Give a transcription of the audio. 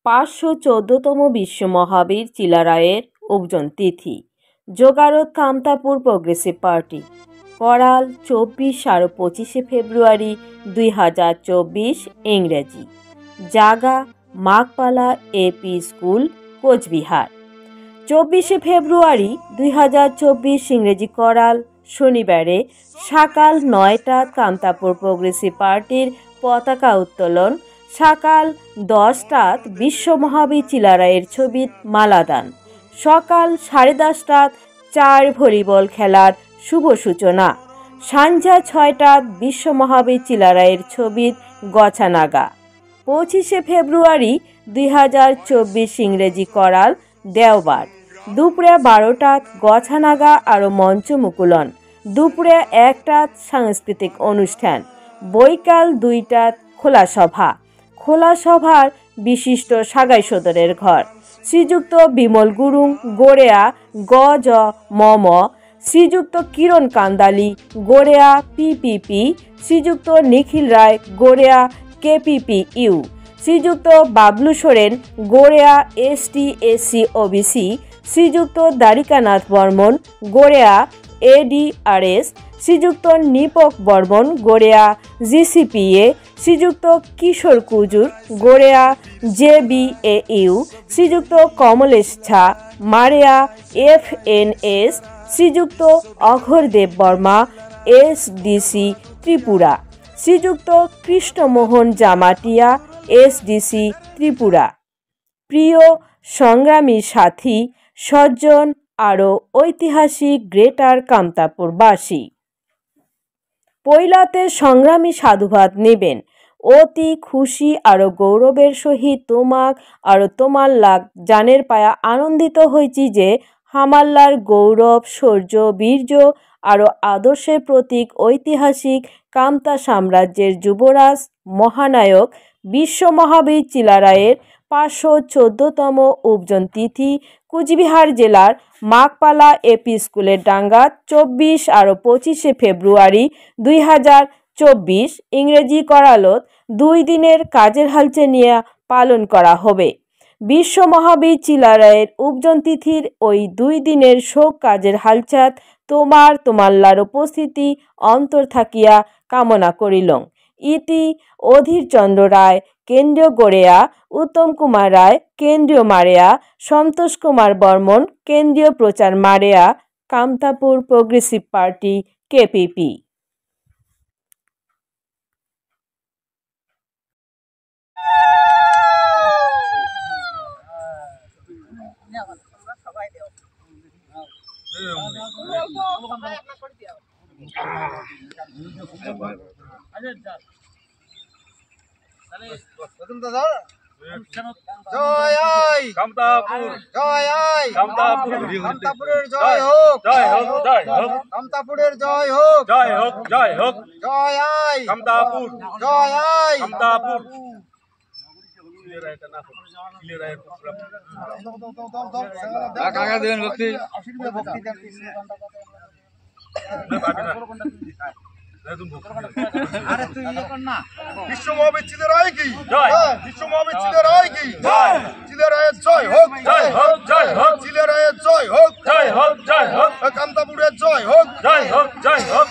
514তম বিশ্ব মহাবীর চিলারায়ের উপজন তিথি। যোগারত Kamtapur progressive party. করাল 24 আর 25 ফেব্রুয়ারি 2024 ইংরেজি। জাগা মাঘপালা এপি স্কুল কোচবিহার। 24 ফেব্রুয়ারি 2024 ইংরেজি করাল শনিবারে সকাল 9টাত কামতাপুর প্রগ্রেসিভ পার্টির পতাকা উত্তোলন, সকাল 10টাত বিশ্ব মহাবীর চিলারায়ের ছবিত মালাদান, সকাল 10:30টাত 4 ভলিবল খেলার শুভ সূচনা, সন্ধ্যা 6টাত বিশ্ব মহাবীর চিলারায়ের ছবিত গছানাগা। 25 ফেব্রুয়ারি 2024 ইংরেজি করাল দেওবার দুপুরে 12টাত গছানাগা আর মঞ্চ মুকুলন, দুপুরে 1টাত সাংস্কৃতিক অনুষ্ঠান, বৈকাল 2টাত খোলা সভা। খোলা সভার বিশিষ্ট সাগাই সদরের ঘর শ্রীযুক্ত বিমল গুরুং গোড়েয়া গজ মম, শ্রীযুক্ত কিরণ কান্দালি গোড়েয়া পিপিপি, শ্রীযুক্ত নিখিল রায় গোড়েয়া কেপিপি ইউ, শ্রীযুক্ত বাবলু সোরেন গোড়েয়া ST SC OBC, Sriyukta Dwarikanath Barman গোড়েয়া এডিআরএস, শ্রীযুক্ত নিপক বর্মন গোড়েয়া জিসিপিএ, শ্রীযুক্ত কিশোর কুজুর গোড়েয়া জেবিএইউ, শ্রীযুক্ত কমলেশ ঝা মারেয়া এফএনএস, শ্রীযুক্ত অঘরদেব বর্মা এসডিসি ত্রিপুরা, শ্রীযুক্ত কৃষ্ণমোহন জামাটিয়া এসডিসি ত্রিপুরা। প্রিয় সংগ্রামী সাথী, সজ্জন আরও ঐতিহাসিক গ্রেটার কামতাপুরবাসী, পৈলাতে সংগ্রামী সাধুবাদ নেবেন। অতি খুশি আর গৌরবের সহিত তোমাক আর তোমার লাগ জানের পায়া আনন্দিত হয়েছি যে হামাল্লার গৌরব শৌর্য বীর্য আর আদর্শের প্রতীক ঐতিহাসিক কামতা সাম্রাজ্যের যুবরাজ মহানায়ক বিশ্ব মহাবীর চিলারায়ের 514তম উপজন তিথি কুচবিহার জেলার মাঘপালা এপি স্কুলের ডাঙ্গাত 24 আর 25 ফেব্রুয়ারি 2024 ইংরেজি করালত 2 দিনের কাজের হালচে নিয়ে পালন করা হবে। বিশ্ব মহাবীর চিলারায়ের উপজন তিথির ওই 2 দিনের শোক কাজের হালচাত তোমার উপস্থিতি অন্তর থাকিয়া কামনা করিলং। ইতি অধীর চন্দ্র রায় কেন্দ্রীয় গোড়েয়া, উত্তম কুমার রায় কেন্দ্রীয় মারেয়া, সন্তোষ কুমার বর্মন কেন্দ্রীয় প্রচার মারেয়া, কামতাপুর প্রগ্রেসিভ পার্টি কেপিপি। জয় আই কামতাপুর, জয় আই কামতাপুর, কামতাপুরের জয় হোক, জয় হোক, জয় হোক, কামতাপুরের জয় হোক, জয় হোক, জয় হোক, জয় আই কামতাপুর, জয় আই কামতাপুর। কাকা দেন ভক্তি, ভক্তি দেন। আরে তুই ইয়ে কর না। বিশ্ব মহাবীর চিলারায় কি জয়, বিশ্ব মহাবীর চিলারায় কি জয়, চিলারায়ের জয় হোক, জয় হোক, জয় হোক, চিলারায়ের জয় হোক, জয় হোক, জয় হোক, কামতাপুরের জয় হোক, জয় হোক, জয় হোক।